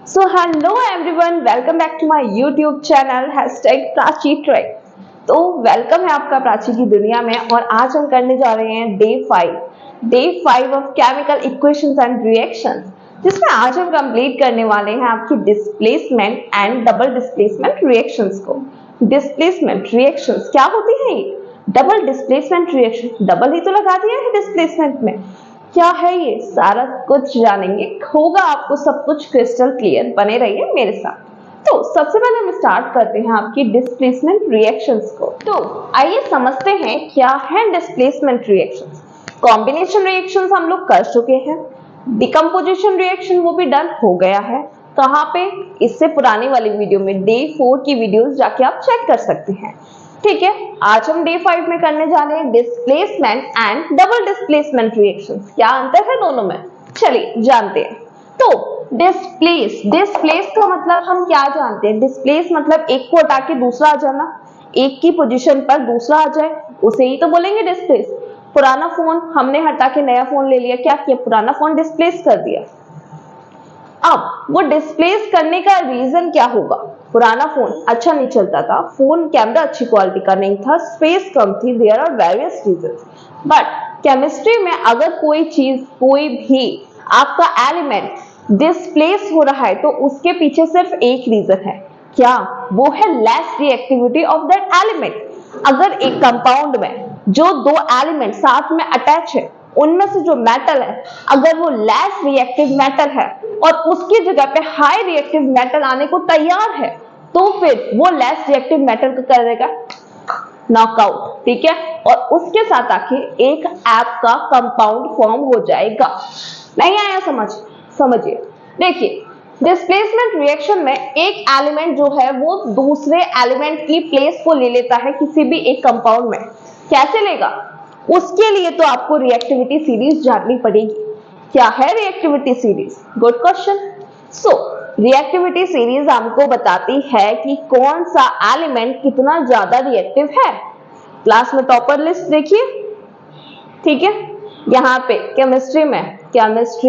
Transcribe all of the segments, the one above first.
So hello everyone, welcome back to my YouTube channel #Prachi trek. तो welcome है आपका प्राची की दुनिया में और आज हम करने जा रहे हैं day 5 of chemical equations and reactions, जिसमें आज हम कंप्लीट करने वाले हैं आपकी displacement and double displacement reactions को। डिस्प्लेसमेंट रिएक्शंस क्या होती है? ये डबल डिस्प्लेसमेंट रिएक्शन, डबल ही तो लगा दिया है डिस्प्लेसमेंट में। क्या है ये सारा कुछ जानेंगे, होगा आपको सब कुछ क्रिस्टल क्लियर। बने रहिए मेरे साथ। तो सबसे पहले हम स्टार्ट करते हैं आपकी डिस्प्लेसमेंट रिएक्शंस को। तो आइए समझते हैं क्या है डिस्प्लेसमेंट रिएक्शंस। कॉम्बिनेशन रिएक्शंस हम लोग कर चुके हैं, डिकम्पोजिशन रिएक्शन वो भी डन हो गया है। कहाँ पे? इससे पुरानी वाली वीडियो में डे 4 की वीडियोस जाके आप चेक कर सकते हैं। ठीक है, आज हम डे 5 में करने जा रहे हैं displacement and double displacement reactions. क्या अंतर है दोनों में, चलिए जानते हैं। तो डिस्प्लेस का मतलब हम क्या जानते हैं? डिस्प्लेस मतलब एक को हटा के दूसरा आ जाना, एक की पोजीशन पर दूसरा आ जाए, उसे ही तो बोलेंगे डिस्प्लेस। पुराना फोन हमने हटा के नया फोन ले लिया, क्या किया? पुराना फोन डिस्प्लेस कर दिया। अब वो डिस्प्लेस करने का रीजन क्या होगा? पुराना फोन अच्छा नहीं चलता था, फोन कैमरा अच्छी क्वालिटी का नहीं था, स्पेस कम थी, there are various reasons. But chemistry में अगर कोई चीज, कोई भी आपका एलिमेंट डिस्प्लेस हो रहा है तो उसके पीछे सिर्फ एक रीजन है। क्या? वो है less reactivity of that element. अगर एक कंपाउंड में जो दो एलिमेंट साथ में अटैच है, उनमें से जो मेटल है अगर वो लेस रिएक्टिव मेटल है और उसकी जगह पे हाई रिएक्टिव मेटल आने को तैयार है, तो फिर वो लेस रिएक्टिव मेटल को कर देगा नॉकआउट। ठीक है, और उसके साथ आके एक ऐप का कंपाउंड फॉर्म हो जाएगा। नहीं आया समझ? समझिए, देखिए डिस्प्लेसमेंट रिएक्शन में एक एलिमेंट जो है वो दूसरे एलिमेंट की प्लेस को ले लेता है किसी भी एक कंपाउंड में। कैसे लेगा? उसके लिए तो आपको रिएक्टिविटी सीरीज जाननी पड़ेगी। क्या है reactivity series? Good question. So reactivity series हमको बताती है कि कौन सा एलिमेंट कितना ज्यादा रिएक्टिव है। क्लास में टॉपर लिस्ट देखिए। ठीक है, यहाँ पे केमिस्ट्री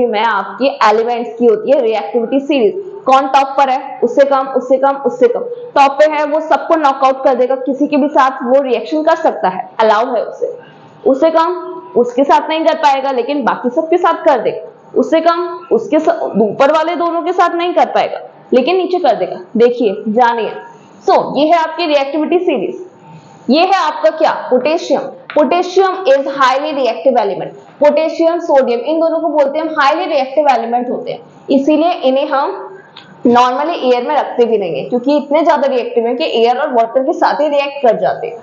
में आपकी एलिमेंट्स की होती है रिएक्टिविटी सीरीज। कौन टॉप पर है? उससे कम, उससे कम, उससे कम। टॉप पे है वो सबको नॉकआउट कर देगा, किसी के भी साथ वो रिएक्शन कर सकता है, अलाउ है उसे। उससे कम उसके साथ नहीं कर पाएगा लेकिन बाकी सबके साथ कर देगा। उससे कम उसके ऊपर वाले दोनों के साथ नहीं कर पाएगा लेकिन नीचे कर देगा। देखिए, जानिए। सो ये है आपकी रिएक्टिविटी सीरीज। ये है आपका क्या? Potassium. Potassium is highly reactive element. Potassium, sodium, इन दोनों को बोलते हैं हम हाईली रिएक्टिव एलिमेंट होते हैं, इसीलिए इन्हें हम नॉर्मली एयर में रखते भी नहीं है, क्योंकि इतने ज्यादा रिएक्टिव है कि एयर और वाटर के साथ ही रिएक्ट कर जाते हैं।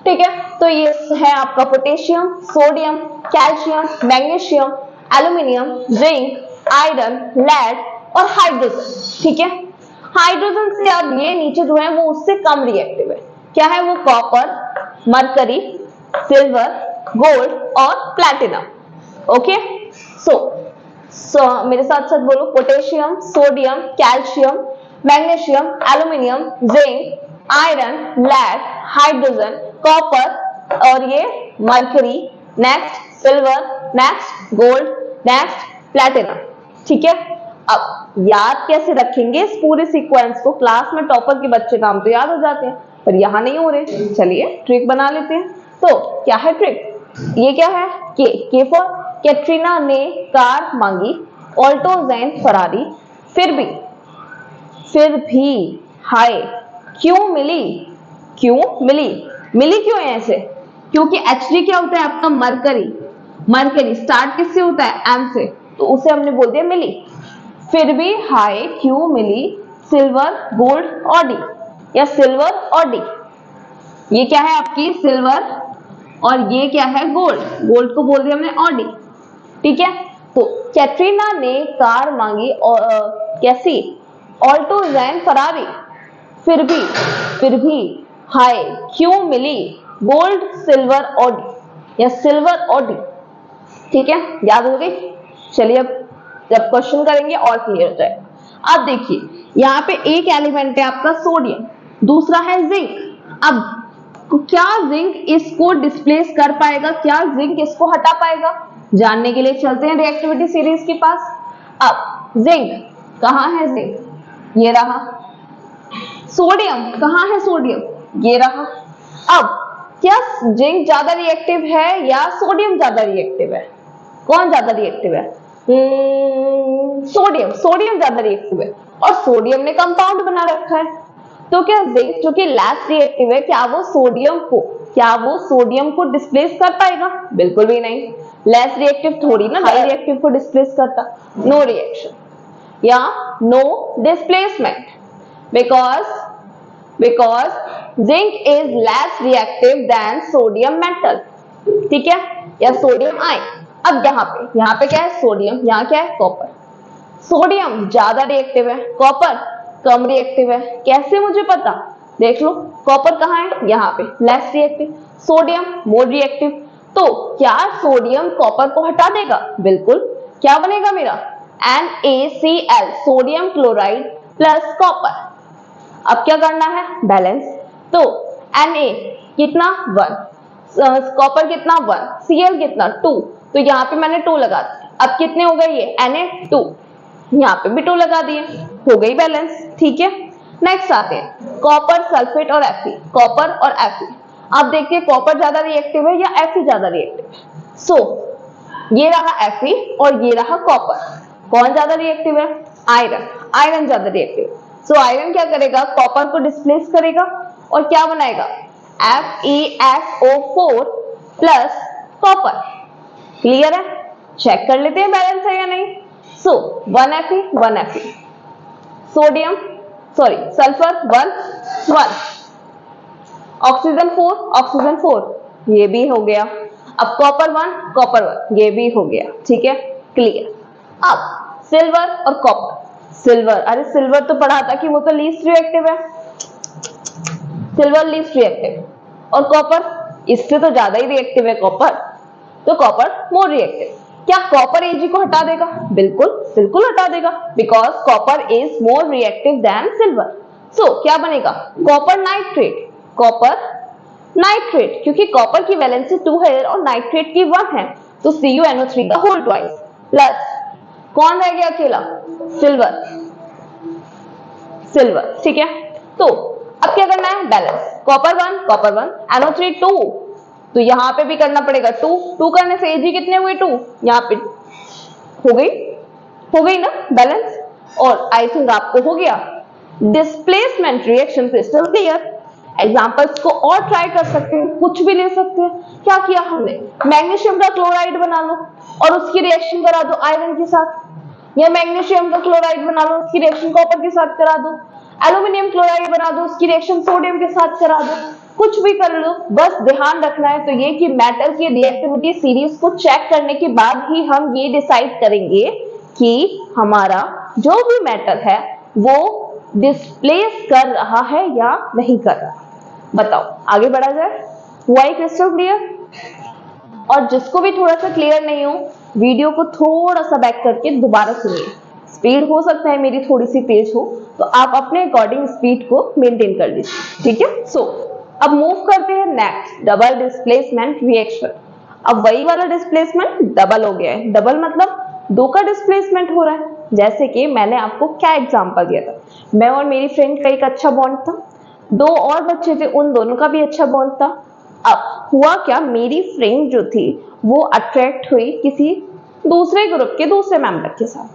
ठीक है, तो ये है आपका potassium, sodium, calcium, magnesium, aluminium, zinc, iron, lead और हाइड्रोजन। ठीक है, हाइड्रोजन से अब ये नीचे जो है वो उससे कम रिएक्टिव है। क्या है वो? कॉपर, मरकरी, सिल्वर, गोल्ड और प्लैटिनम। ओके, सो मेरे साथ साथ बोलो। Potassium, sodium, calcium, magnesium, aluminium, zinc, iron, lead, hydrogen, copper और ये mercury, next silver, next gold, next platinum. ठीक है, अब याद कैसे रखेंगे इस पूरे सीक्वेंस को? क्लास में टॉपर के बच्चे काम तो याद हो जाते हैं पर यहाँ नहीं हो रहे। चलिए ट्रिक बना लेते हैं। तो क्या है ट्रिक? ये क्या है? के फॉर कैटरीना ने कार मांगी, ऑल्टो जैन फरारी, फिर भी हाय क्यों मिली? क्यों मिली? मिली क्यों है ऐसे? क्योंकि Hd क्या होता है आपका? मरकरी स्टार्ट किससे होता है? M से, तो उसे हमने बोल दिया मिली। फिर भी हाय क्यों मिली? सिल्वर, गोल्ड और डी, या सिल्वर और डी। ये क्या है आपकी? सिल्वर, और ये क्या है? गोल्ड। गोल्ड को बोल दिया हमने और डी। ठीक है, तो कैटरीना ने कार मांगी कैसी? Alto Jain Ferrari. फिर भी हाय क्यों मिली? गोल्ड, सिल्वर और डी, या सिल्वर और डी। ठीक है, याद हो गई? चलिए अब जब क्वेश्चन करेंगे और क्लियर हो जाएगा। अब देखिए, यहाँ पे एक एलिमेंट है आपका सोडियम, दूसरा है जिंक। अब क्या जिंक इसको डिस्प्लेस कर पाएगा? क्या जिंक इसको हटा पाएगा? जानने के लिए चलते हैं रिएक्टिविटी सीरीज के पास। अब जिंक कहाँ है जिंक, ये रहा। सोडियम, कहाँ है सोडियम, ये रहा। अब क्या जिंक ज्यादा रिएक्टिव है या सोडियम ज्यादा रिएक्टिव है? कौन ज्यादा रिएक्टिव है? सोडियम, सोडियम ज्यादा रिएक्टिव है। और सोडियम ने कंपाउंड बना रखा है, तो क्या जिंक जो कि लेस रिएक्टिव है, क्या वो सोडियम को डिस्प्लेस कर पाएगा? बिल्कुल भी नहीं। लेस रिएक्टिव थोड़ी ना हाई रिएक्टिव को डिस्प्लेस करता। नो रिएक्शन या no displacement, because zinc is less reactive than sodium metal, ठीक है, या सोडियम आयन। अब यहाँ पे क्या है? सोडियम, यहाँ क्या है? कॉपर। सोडियम ज्यादा रिएक्टिव है, कॉपर कम रिएक्टिव है। कैसे मुझे पता? देख लो, कॉपर कहाँ है? यहाँ पे, less reactive. Sodium more reactive. तो क्या सोडियम कॉपर को हटा देगा? बिल्कुल। क्या बनेगा मेरा? NaCl, sodium chloride plus copper. अब क्या करना है? बैलेंस। तो Na कितना? 1, कॉपर कितना? 1, Cl कितना? 2। तो यहाँ पे मैंने 2 लगा दिया। अब कितने हो गए ये? Na 2, यहाँ पे भी 2 लगा दिए, हो गई बैलेंस, ठीक है। नेक्स्ट आते हैं कॉपर सल्फेट और Fe। कॉपर और Fe, अब देखिए कॉपर ज्यादा रिएक्टिव है या Fe ज्यादा रिएक्टिव है? सो ये रहा Fe और ये रहा कॉपर। कौन ज्यादा रिएक्टिव है? आयरन, आयरन ज्यादा रिएक्टिव। सो आयरन क्या करेगा? कॉपर को डिस्प्लेस करेगा और क्या बनाएगा? FeSO4 plus copper. क्लियर है? चेक कर लेते हैं बैलेंस है या नहीं। सो 1 Fe, सोडियम सल्फर 1, ऑक्सीजन 4, ये भी हो गया। अब कॉपर 1, ये भी हो गया, ठीक है, क्लियर। अब सिल्वर और कॉपर। सिल्वर, अरे सिल्वर तो पढ़ा था कि वो तो लीस्ट रिएक्टिव है, सिल्वर लीस्ट रिएक्टिव। और कॉपर इससे तो ज्यादा ही रिएक्टिव है कॉपर, तो कॉपर मोर रिएक्टिव। क्या कॉपर Ag को हटा देगा? बिल्कुल हटा देगा, because copper is more reactive than silver. So क्या बनेगा? कॉपर नाइट्रेट, क्योंकि कॉपर की वैलेंसी 2 है और नाइट्रेट की 1 है, तो CuNO3 का होल ट्वाइस प्लस कौन रह गया अकेला? सिल्वर, ठीक है। तो अब क्या करना है? बैलेंस। कॉपर 1, NO3 2, तो यहाँ पे भी करना पड़ेगा 2 करने से Ag कितने हुए? 2, यहाँ पे हो गई ना बैलेंस। और आई थिंक आपको हो गया displacement reaction crystal clear. Examples को और ट्राई कर सकते हैं, कुछ भी ले सकते हैं। क्या किया हमने? मैग्नीशियम का क्लोराइड बना लो और उसकी रिएक्शन करा दो आयरन के साथ, या मैग्नीशियम का क्लोराइड बना लो, उसकी रिएक्शन कॉपर के साथ करा दो। एल्यूमिनियम क्लोराइड बना दो, उसकी रिएक्शन सोडियम के साथ करा दो। कुछ भी कर लो, बस ध्यान रखना है तो ये कि मेटल की रिएक्टिविटी सीरीज को चेक करने के बाद ही हम ये डिसाइड करेंगे कि हमारा जो भी मेटल है वो डिस्प्लेस कर रहा है या नहीं कर रहा। बताओ, आगे बढ़ा जाए। हुआ ही क्रिस्टल क्लियर? और जिसको भी थोड़ा सा क्लियर नहीं हो, वीडियो को थोड़ा सा बैक करके दोबारा सुनिए। स्पीड हो सकता है मेरी थोड़ी सी तेज हो, तो आप अपने अकॉर्डिंग स्पीड को मेंटेन कर लीजिए, ठीक है। सो अब मूव करते हैं नेक्स्ट, डबल डिस्प्लेसमेंट रिएक्शन। अब वही वाला डिस्प्लेसमेंट डबल हो गया है। डबल मतलब 2 का डिस्प्लेसमेंट हो रहा है। जैसे कि मैंने आपको क्या एग्जांपल दिया था, मैं और मेरी फ्रेंड का एक अच्छा बॉन्ड था, 2 और बच्चे थे, उन दोनों का भी अच्छा बॉन्ड था। अब हुआ क्या, मेरी फ्रेंड जो थी वो अट्रैक्ट हुई किसी दूसरे ग्रुप के दूसरे मेंबर के साथ,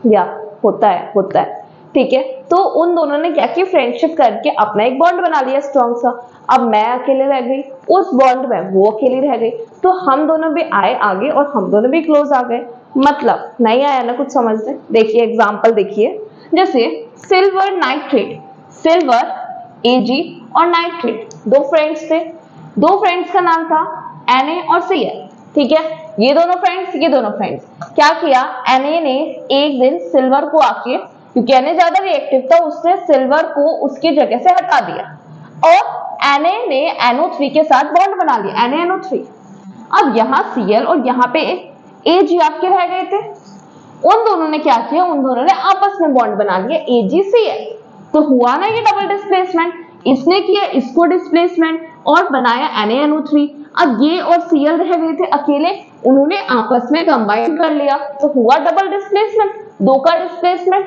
या होता है, ठीक है। तो उन दोनों ने क्या किया, फ्रेंडशिप करके अपना एक बॉन्ड बना लिया स्ट्रॉन्ग सा। अब मैं अकेले रह गई उस बॉन्ड में, वो अकेली रह गई, तो हम दोनों भी आए आगे और हम दोनों भी क्लोज आ गए। मतलब नहीं आया ना कुछ समझने? देखिए एग्जांपल देखिए, जैसे सिल्वर नाइट्रेट, सिल्वर Ag और नाइट्रेट 2 फ्रेंड्स थे। 2 फ्रेंड्स का नाम था Na और Cl, ठीक है। ये दोनों फ्रेंड्स क्या किया, Na ने एक दिन सिल्वर को आके, क्योंकि Na ज्यादा रिएक्टिव था, उसने सिल्वर को उसकी जगह से हटा दिया और Na ने NO3 के साथ बॉन्ड बना लिया, NaNO3। अब यहाँ Cl और यहाँ पे Ag आपके रह गए थे। उन दोनों ने क्या किया, उन दोनों ने आपस में बॉन्ड बना लिया AgCl। तो हुआ ना ये डबल डिस्प्लेसमेंट, इसने किया इसको डिस्प्लेसमेंट और बनाया NaNO3। अब ये और Cl रह गए थे अकेले, उन्होंने आपस में कंबाइन कर लिया, तो हुआ डबल डिस्प्लेसमेंट, 2 का डिस्प्लेसमेंट।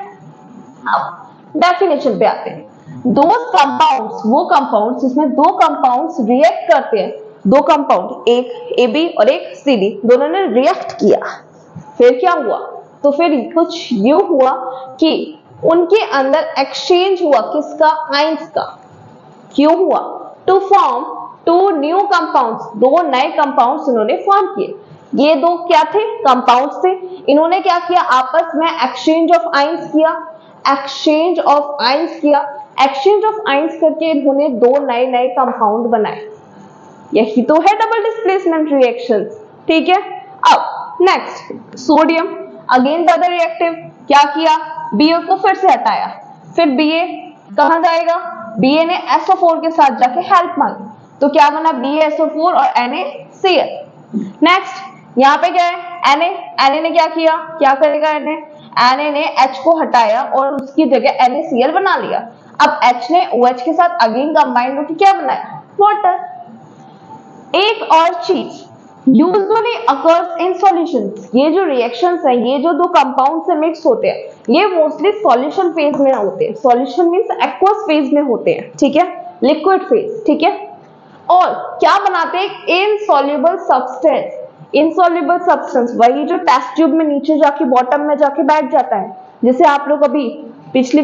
अब डेफिनेशन पे आते हैं। दो कंपाउंड्स, वो कंपाउंड्स जिसमें दो कंपाउंड्स रिएक्ट करते हैं, दो कंपाउंड, एक AB और एक CD, दोनों ने रिएक्ट किया, फिर क्या हुआ? तो फिर कुछ यूं हुआ कि उनके अंदर एक्सचेंज हुआ, किसका? आयंस का। क्यों हुआ? To form two new compounds, दो नए कंपाउंड्स इन्होंने फॉर्म किए। ये दो क्या थे? कंपाउंड्स थे। इन्होंने क्या किया? आपस में एक्सचेंज ऑफ आयंस किया, एक्सचेंज ऑफ आयंस किया, एक्सचेंज ऑफ आयंस करके इन्होंने दो नए नए कंपाउंड बनाए। यही तो है डबल डिस्प्लेसमेंट रिएक्शंस। ठीक है। अब नेक्स्ट, सोडियम अगेन ज्यादा रिएक्टिव, क्या किया? Ba को फिर से हटाया, फिर Ba कहां जाएगा? Ba ने SO4 के साथ जाके हेल्प मांगी, तो क्या बना? BaSO4 और NaCl। नेक्स्ट यहाँ पे क्या है? Na ने क्या किया? क्या करेगा Na ने H को हटाया और उसकी जगह NaCl बना लिया। अब H ने OH के साथ अगेन कंबाइंड होकर क्या बनाया? वाटर। एक और चीज यूजुअली अकर्स इन सॉल्यूशंस, ये जो रिएक्शंस है, ये जो दो कंपाउंड से मिक्स होते हैं, ये मोस्टली सॉल्यूशन फेज में होते हैं। सॉल्यूशन मींस एक्वस फेज में होते हैं, ठीक है, लिक्विड फेज, ठीक है। और क्या बनाते हैं? Insoluble substance. इनसॉल्युबल सब्सटेंस वही जो टेस्ट ट्यूब में नीचे जाके बॉटम में जाके बैठ जाता है, जिसे आप लोग अभी पिछली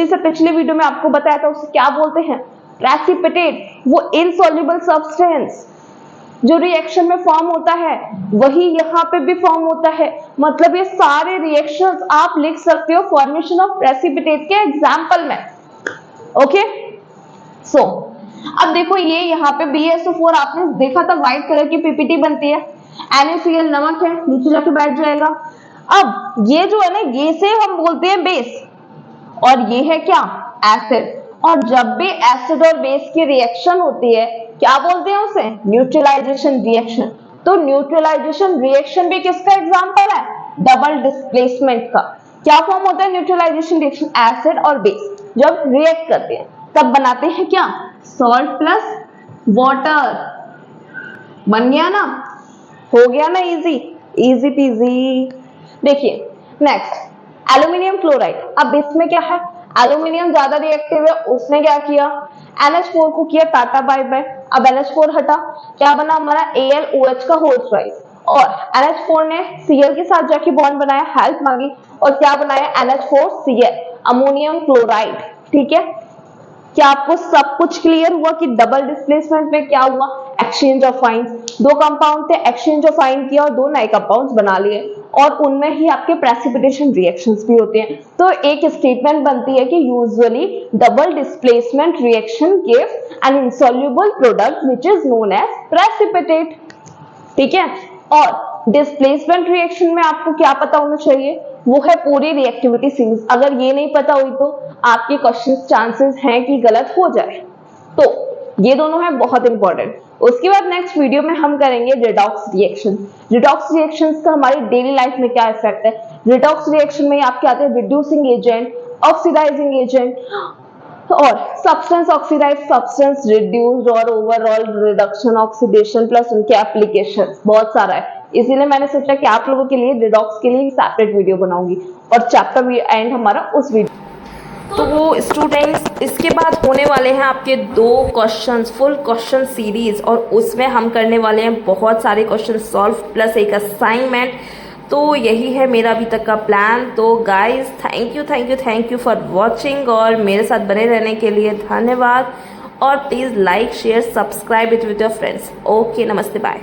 से पिछले वीडियो में आपको बताया था, उसे क्या बोलते हैं? प्रेसिपिटेट। वो इनसॉल्युबल सब्सटेंस जो रिएक्शन में फॉर्म होता है, वही यहाँ पे भी फॉर्म होता है। मतलब ये सारे रिएक्शंस आप लिख सकते हो फॉर्मेशन ऑफ प्रेसिपिटेट के एग्जाम्पल में। ओके, सो अब देखो, ये यहाँ पे BaSO4 आपने देखा था, व्हाइट कलर की पीपीटी बनती है, NaCl नमक है, नीचे जाके बैठ जाएगा। अब ये जो है ना, ये से हम बोलते हैं बेस, और ये है क्या? एसिड। और जब भी एसिड और बेस की रिएक्शन होती है, क्या बोलते हैं उसे? Neutralization reaction. तो न्यूट्रलाइजेशन रिएक्शन भी किसका एग्जांपल है? डबल डिस्प्लेसमेंट का। क्या फॉर्म होता है न्यूट्रलाइजेशन रिएक्शन? एसिड और बेस जब रिएक्ट करते हैं तब बनाते हैं क्या? Salt plus water. बन गया ना? हो गया ना? Easy PG. देखिए नेक्स्ट, एल्यूमिनियम क्लोराइड। अब इसमें क्या है? एल्यूमिनियम ज्यादा रिएक्टिव है, उसने क्या किया? NH4 को किया टाटा बाय बाय। अब NH4 हटा, क्या बना हमारा? AlOH का होल ट्राइड, और NH4 ने Cl के साथ जाके बॉन्ड बनाया, हेल्प मांगी, और क्या बनाया? NH4Cl, ammonium chloride. ठीक है, क्या आपको सब कुछ क्लियर हुआ कि डबल डिस्प्लेसमेंट में क्या हुआ? Exchange of ions. दो कंपाउंड थे, एक्सचेंज ऑफ आयन किया और दो नए कंपाउंड्स बना लिए, और उनमें ही आपके प्रेसिपिटेशन रिएक्शंस भी होते हैं। तो एक स्टेटमेंट बनती है कि usually double displacement reaction gives an insoluble product which is known as precipitate. ठीक है, और डिस्प्लेसमेंट रिएक्शन में आपको क्या पता होना चाहिए? वो है पूरी रिएक्टिविटी सीरीज। अगर ये नहीं पता हुई तो आपके क्वेश्चन चांसेस हैं कि गलत हो जाए। तो ये दोनों है बहुत इंपॉर्टेंट। उसके बाद नेक्स्ट वीडियो में हम करेंगे रिडॉक्स रिएक्शन। रिडॉक्स रिएक्शंस का हमारी डेली लाइफ में क्या इफेक्ट है? रिडॉक्स रिएक्शन में आपके आते हैं रिड्यूसिंग एजेंट, ऑक्सीडाइजिंग एजेंट, और सब्सटेंस ऑक्सीडाइज, सब्सटेंस रिड्यूस्ड, और ओवरऑल रिडक्शन, ऑक्सीडेशन प्लस उनके एप्लीकेशन, बहुत सारा है। इसीलिए मैंने सोचा कि आप लोगों के लिए रिडॉक्स के लिए सेपरेट वीडियो बनाऊंगी, और चैप्टर एंड हमारा उस वीडियो। तो वो स्टूडेंट्स, इसके बाद होने वाले हैं आपके 2 क्वेश्चंस, फुल क्वेश्चन सीरीज, और उसमें हम करने वाले हैं बहुत सारे क्वेश्चन सॉल्व प्लस एक असाइनमेंट। तो यही है मेरा अभी तक का प्लान। तो guys thank you for watching, और मेरे साथ बने रहने के लिए धन्यवाद। और please like share subscribe it with your friends. Okay, नमस्ते, बाय।